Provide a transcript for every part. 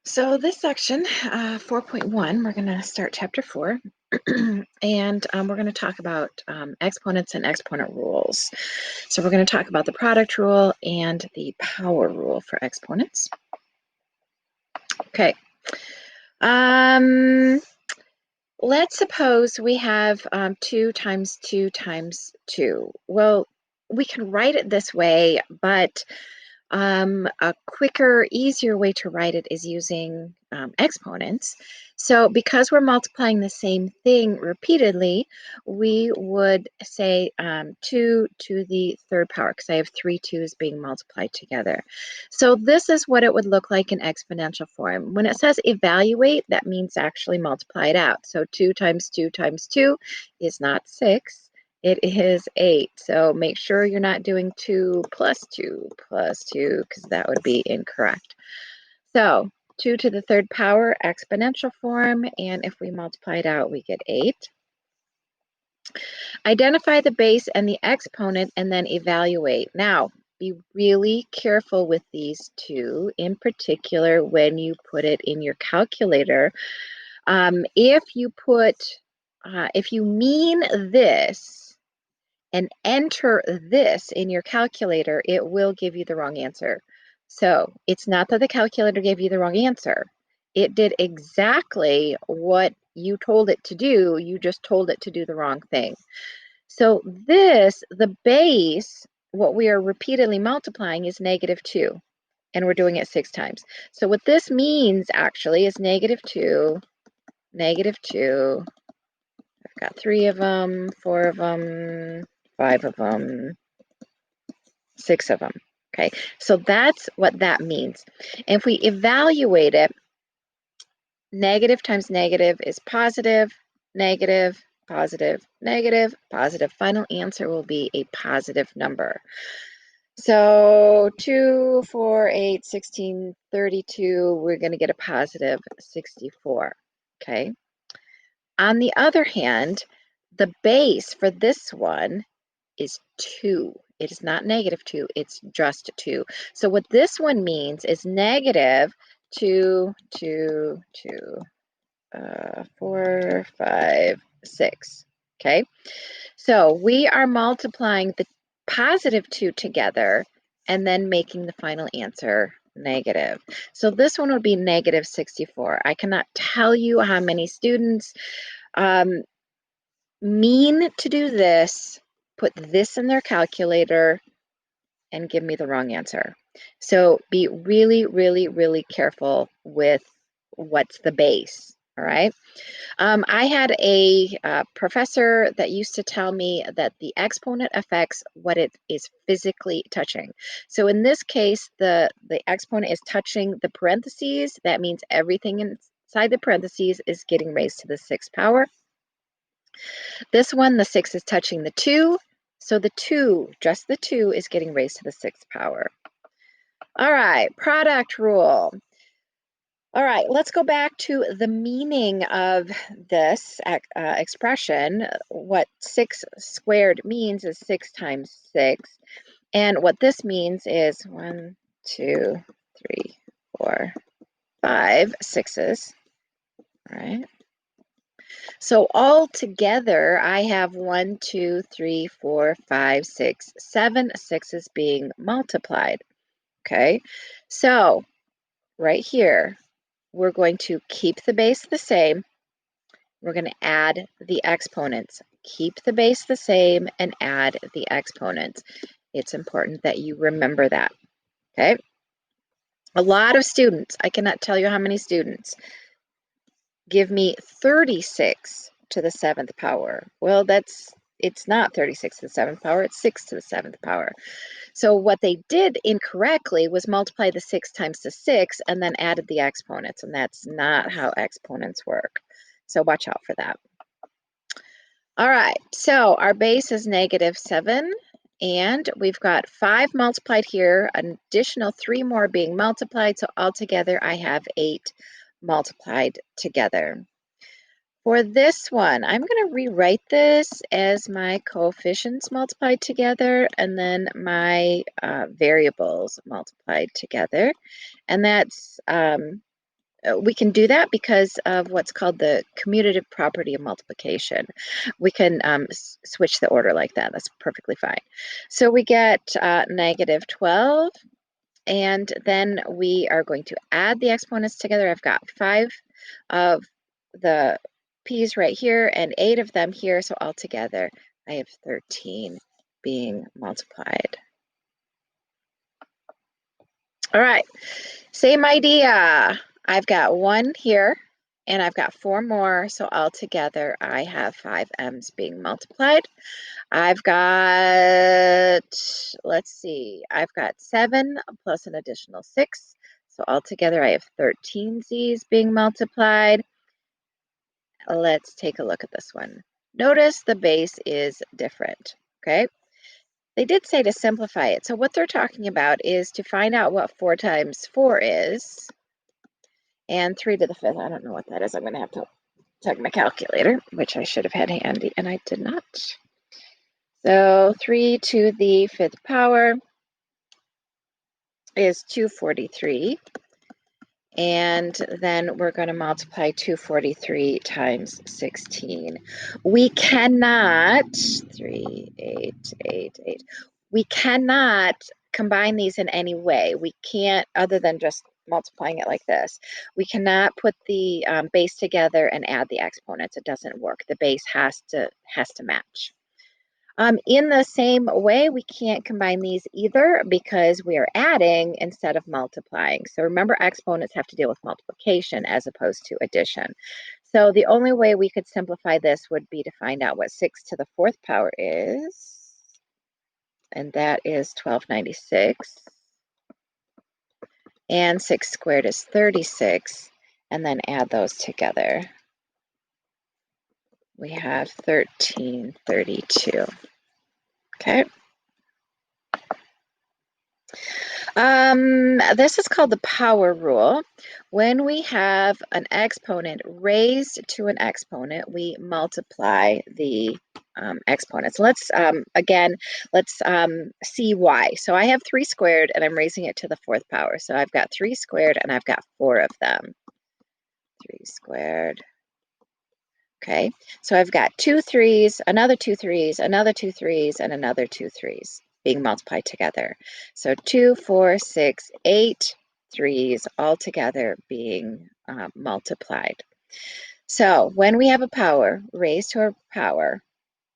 So this section, 4.1, we're going to start chapter 4, and we're going to talk about exponents and exponent rules. So we're going to talk about the product rule and the power rule for exponents. Okay. Let's suppose we have 2 times 2 times 2. Well, we can write it this way, but a quicker, easier way to write it is using exponents. So because we're multiplying the same thing repeatedly, we would say 2 to the third power, because I have 3 2's being multiplied together. So this is what it would look like in exponential form. When it says evaluate, that means actually multiply it out. So 2 times 2 times 2 is not 6. It is 8. So make sure you're not doing 2 plus 2 plus 2, because that would be incorrect. So 2 to the third power, exponential form, and if we multiply it out, we get 8. Identify the base and the exponent, and then evaluate. Now, be really careful with these two, in particular when you put it in your calculator. If you mean this, and enter this in your calculator, it will give you the wrong answer. So it's not that the calculator gave you the wrong answer. It did exactly what you told it to do. You just told it to do the wrong thing. So the base, what we are repeatedly multiplying is -2, and we're doing it 6 times. So what this means actually is -2, -2. I've got 3 of them, 4 of them, 5 of them, 6 of them. Okay, so that's what that means. And if we evaluate it, negative times negative is positive, negative, positive, negative, positive. Final answer will be a positive number. So 2, 4, 8, 16, 32, we're going to get a positive 64. Okay. On the other hand, the base for this one is 2. It is not -2, it's just 2. So what this one means is -2, 2, 4, 5, 6. Okay, so we are multiplying the positive 2 together and then making the final answer negative. So this one would be -64. I cannot tell you how many students mean to do this, put this in their calculator, and give me the wrong answer. So be really, really, really careful with what's the base, all right? I had a professor that used to tell me that the exponent affects what it is physically touching. So in this case, the exponent is touching the parentheses. That means everything inside the parentheses is getting raised to the 6th power. This one, the 6 is touching the 2, so the 2, just the 2, is getting raised to the 6th power. All right, product rule. All right, let's go back to the meaning of this expression. What 6 squared means is 6 times 6. And what this means is 1, 2, 3, 4, 5 6s, right? So all together, I have 1, 2, 3, 4, 5, 6, 7 6s being multiplied. Okay, so right here, we're going to keep the base the same. We're going to add the exponents. Keep the base the same and add the exponents. It's important that you remember that. Okay, a lot of students, I cannot tell you how many students, give me 36 to the 7th power. Well, it's not 36 to the 7th power, it's 6 to the 7th power. So what they did incorrectly was multiply the 6 times the 6 and then added the exponents, and that's not how exponents work. So watch out for that. All right, so our base is -7, and we've got 5 multiplied here, an additional 3 more being multiplied, so altogether I have 8 multiplied together. For this one, I'm going to rewrite this as my coefficients multiplied together and then my variables multiplied together. And that's we can do that because of what's called the commutative property of multiplication. We can switch the order like that. That's perfectly fine. So we get negative 12, and then we are going to add the exponents together. I've got 5 of the p's right here and 8 of them here, so altogether I have 13 being multiplied. All right, same idea. I've got 1 here, and I've got 4 more, so altogether I have 5 m's being multiplied. I've got, let's see, I've got 7 plus an additional 6, so altogether I have 13 z's being multiplied. Let's take a look at this one. Notice the base is different, okay? They did say to simplify it. So what they're talking about is to find out what 4 times 4 is, and 3 to the 5th. I don't know what that is. I'm going to have to check my calculator, which I should have had handy, and I did not. So 3 to the 5th power is 243. And then we're going to multiply 243 times 16. We cannot, 3, 8, 8, 8. We cannot combine these in any way. We can't, other than just multiplying it like this. We cannot put the base together and add the exponents. It doesn't work. The base has to match. In the same way, we can't combine these either because we are adding instead of multiplying. So remember, exponents have to deal with multiplication as opposed to addition. So the only way we could simplify this would be to find out what 6 to the 4th power is. And that is 1296. And 6 squared is 36. And then add those together. We have 1332. Okay. This is called the power rule. When we have an exponent raised to an exponent, we multiply the exponents. Let's, again, let's see why. So I have 3 squared and I'm raising it to the 4th power. So I've got 3 squared and I've got 4 of them. 3 squared. Okay, so I've got 2 3s, another 2 3s, another 2 3s, and another 2 3s being multiplied together. So 2, 4, 6, 8 3s all together being multiplied. So when we have a power raised to a power,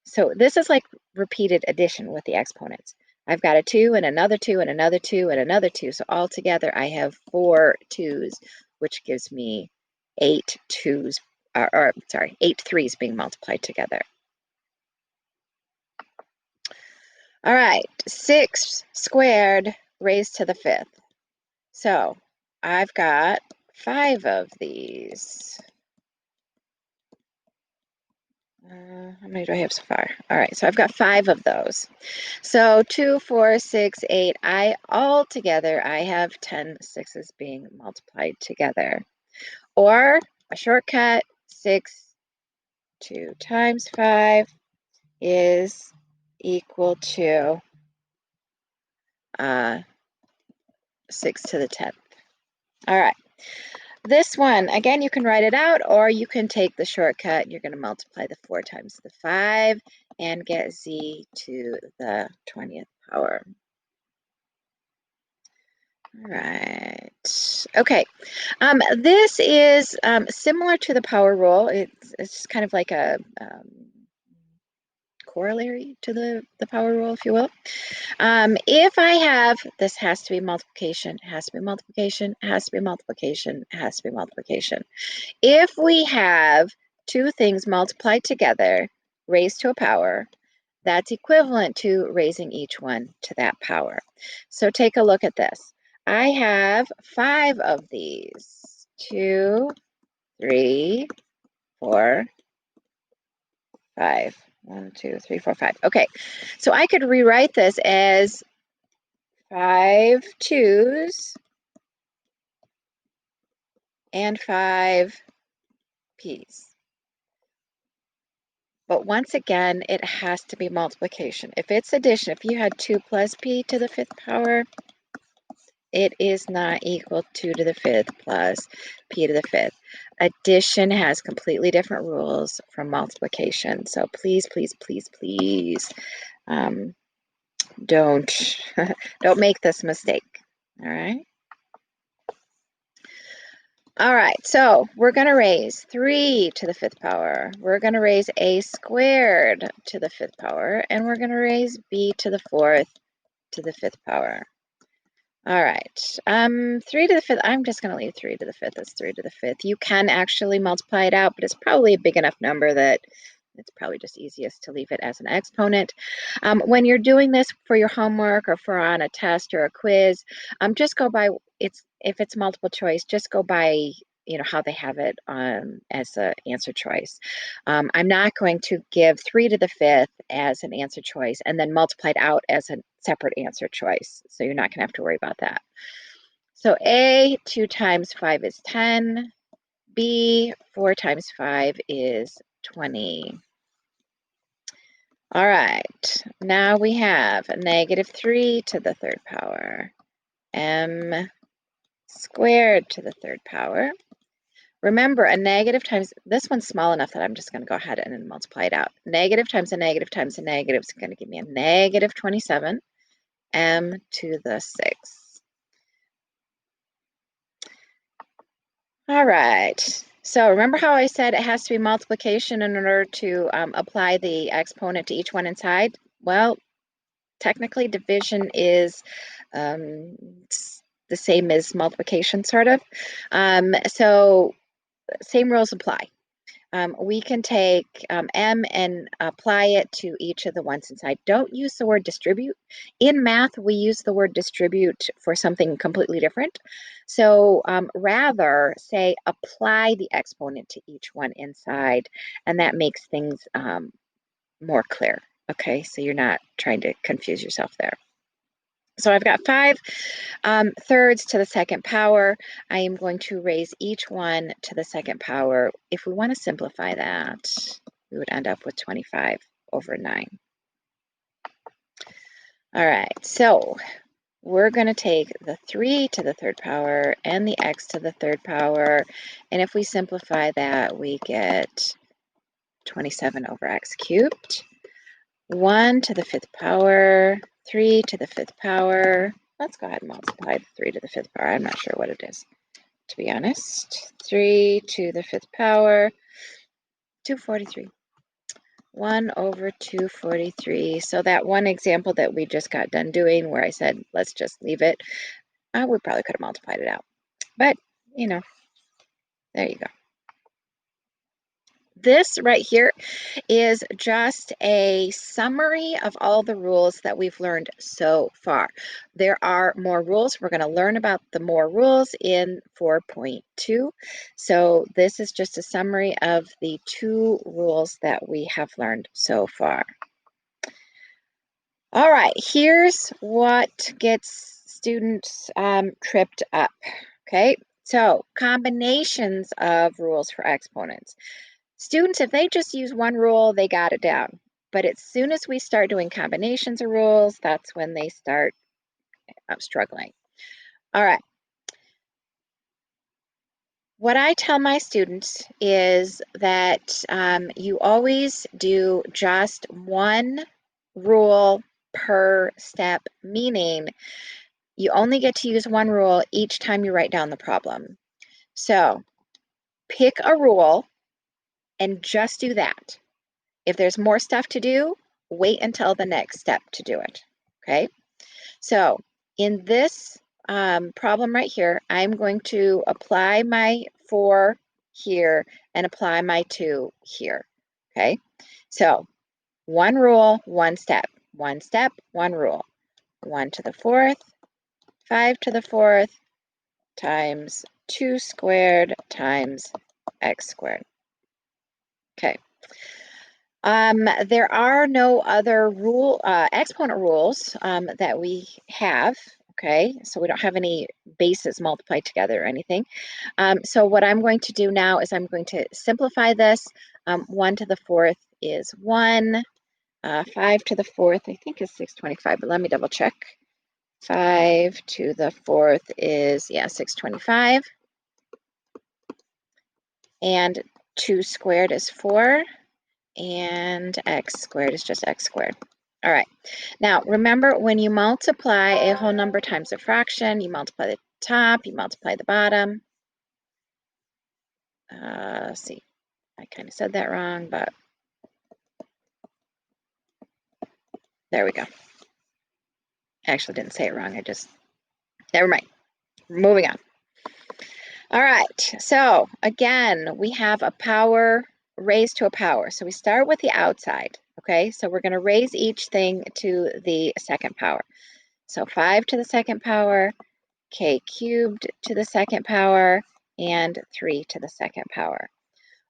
so this is like repeated addition with the exponents. I've got a 2 and another 2 and another 2 and another 2. So altogether I have 4 2s, which gives me 8 2s, or sorry, 8 3s being multiplied together. All right, 6 squared raised to the 5th. So I've got 5 of these. How many do I have so far? All right, so I've got 5 of those. So 2, 4, 6, 8. Altogether, I have 10 6s being multiplied together. Or a shortcut, 6 2 times 5 is equal to 6 to the 10th. All right. This one, again, you can write it out, or you can take the shortcut. You're going to multiply the 4 times the 5 and get z to the 20th power. All right. Okay. This is similar to the power rule. It's just kind of like a corollary to the power rule, if you will. If I have, this has to be multiplication, has to be multiplication, has to be multiplication, has to be multiplication. If we have 2 things multiplied together, raised to a power, that's equivalent to raising each one to that power. So take a look at this. I have 5 of these. 2, 3, 4, 5. 1, 2, 3, 4, 5. Okay, so I could rewrite this as 5 2s and 5 p's. But once again, it has to be multiplication. If it's addition, if you had 2 plus p to the 5th power, It is not equal 2 to the 5th plus p to the 5th. Addition has completely different rules from multiplication. So please, please, please, please don't don't make this mistake. All right. All right, so we're going to raise 3 to the 5th power. We're going to raise a squared to the 5th power, and we're going to raise b to the 4th to the 5th power. All right, 3 to the 5th, I'm just going to leave 3 to the 5th as 3 to the 5th. You can actually multiply it out, but it's probably a big enough number that it's probably just easiest to leave it as an exponent. When you're doing this for your homework or for on a test or a quiz, just go by, if it's multiple choice, just go by how they have it as an answer choice. I'm not going to give 3 to the 5th as an answer choice and then multiply it out as a separate answer choice. So you're not going to have to worry about that. So A, 2 times 5 is 10. B, 4 times 5 is 20. All right, now we have a -3 to the 3rd power, m squared to the 3rd power. Remember, a negative times, this one's small enough that I'm just going to go ahead and multiply it out. Negative times a negative times a negative is going to give me a -27, m to the 6th. All right, so remember how I said it has to be multiplication in order to apply the exponent to each one inside? Well, technically division is the same as multiplication, sort of. So same rules apply. We can take m and apply it to each of the ones inside. Don't use the word distribute. In math, we use the word distribute for something completely different. So rather say apply the exponent to each one inside, and that makes things more clear. Okay, so you're not trying to confuse yourself there. So I've got 5 thirds to the 2nd power. I am going to raise each one to the 2nd power. If we want to simplify that, we would end up with 25 over 9. All right, so we're going to take the 3 to the 3rd power and the x to the 3rd power. And if we simplify that, we get 27 over x cubed. 1 to the 5th power, 3 to the 5th power. Let's go ahead and multiply 3 to the 5th power. I'm not sure what it is, to be honest. 3 to the 5th power, 243. 1 over 243. So that one example that we just got done doing where I said, let's just leave it, we probably could have multiplied it out. But, there you go. This right here is just a summary of all the rules that we've learned so far. There are more rules. We're going to learn about the more rules in 4.2. So this is just a summary of the 2 rules that we have learned so far. All right, here's what gets students tripped up. Okay, so combinations of rules for exponents. Students, if they just use one rule, they got it down. But as soon as we start doing combinations of rules, that's when they start struggling. All right. What I tell my students is that you always do just one rule per step, meaning you only get to use one rule each time you write down the problem. So pick a rule and just do that. If there's more stuff to do, wait until the next step to do it, okay? So in this problem right here, I'm going to apply my 4 here and apply my 2 here, okay? So one rule, one step, one rule. 1 to the 4th, 5 to the 4th, times 2 squared times x squared. Okay. There are no other exponent rules that we have, okay? So we don't have any bases multiplied together or anything. So what I'm going to do now is I'm going to simplify this. 1 to the 4th is 1. 5 to the 4th, I think is 625, but let me double check. 5 to the 4th is, 625. And 2 squared is 4. And x squared is just x squared. All right. Now, remember, when you multiply a whole number times a fraction, you multiply the top, you multiply the bottom. Let's see, I kind of said that wrong, but there we go. I actually didn't say it wrong. Never mind. Moving on. All right. So again, we have a power raised to a power. So we start with the outside. Okay. So we're going to raise each thing to the second power. So 5 to the second power, k cubed to the second power, and 3 to the second power.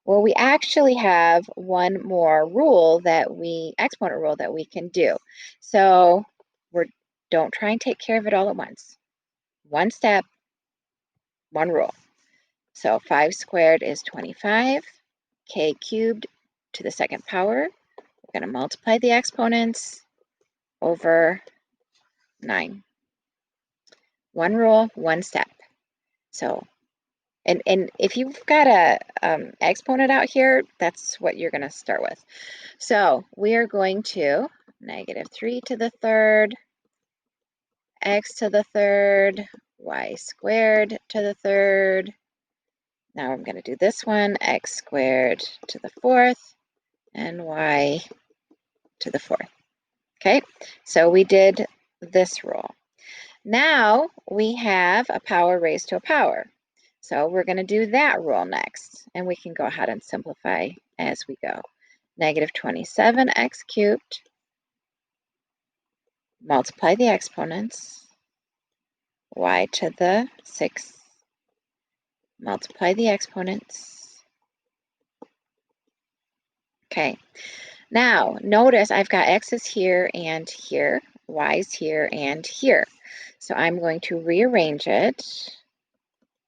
Well, we actually have one more exponent rule that we can do. So don't try and take care of it all at once. One step, one rule. So 5 squared is 25, k cubed to the second power. We're going to multiply the exponents over 9. One rule, one step. So, and if you've got a exponent out here, that's what you're going to start with. So we are going to -3 to the third, x to the third, y squared to the third. Now I'm going to do this one, x squared to the fourth, and y to the fourth. Okay, so we did this rule. Now we have a power raised to a power. So we're going to do that rule next, and we can go ahead and simplify as we go. -27x cubed, multiply the exponents, y to the 6th, multiply the exponents. Okay, now notice I've got x's here and here, y's here and here. So I'm going to rearrange it.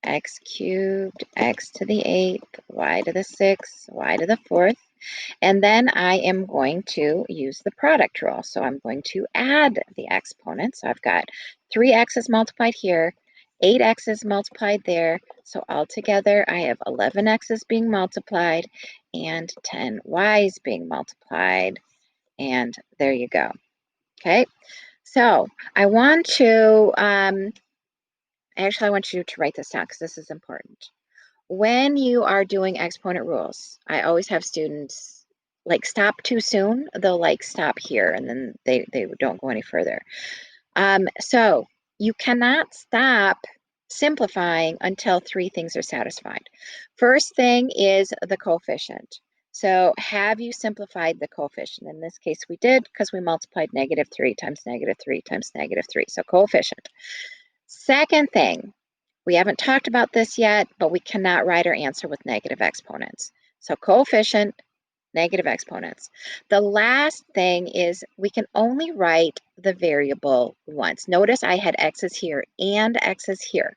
X cubed, x to the 8th, y to the 6th, y to the 4th. And then I am going to use the product rule. So I'm going to add the exponents. So I've got 3 x's multiplied here, 8 x's multiplied there. So altogether, I have 11 x's being multiplied and 10 y's being multiplied. And there you go. Okay, so I want you to write this down because this is important. When you are doing exponent rules, I always have students like stop too soon. They'll like stop here and then they don't go any further. So you cannot stop simplifying until 3 things are satisfied. First thing is the coefficient. So have you simplified the coefficient? In this case, we did because we multiplied -3 times -3 times -3. So coefficient. Second thing, we haven't talked about this yet, but we cannot write our answer with negative exponents. So coefficient, negative exponents. The last thing is we can only write the variable once. Notice I had x's here and x's here.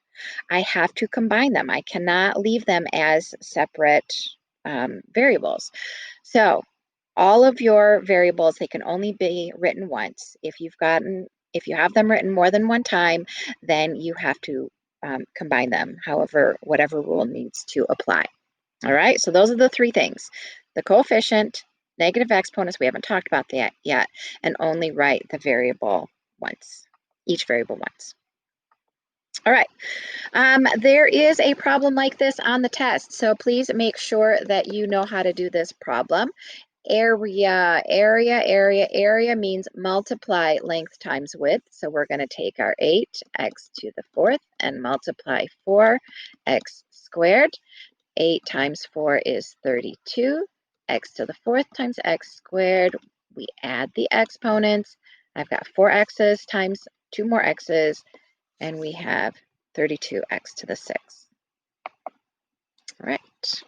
I have to combine them. I cannot leave them as separate variables. So all of your variables, they can only be written once. If you have them written more than one time, then you have to combine them, whatever rule needs to apply. All right, so those are the 3 things. The coefficient, negative exponents, we haven't talked about that yet, and only write the variable once, each variable once. All right, there is a problem like this on the test, so please make sure that you know how to do this problem. Area means multiply length times width. So we're going to take our 8x to the 4th and multiply 4x squared. 8 times 4 is 32. X to the 4th times x squared. We add the exponents. I've got 4 x's times 2 more x's, and we have 32x to the 6th. All right.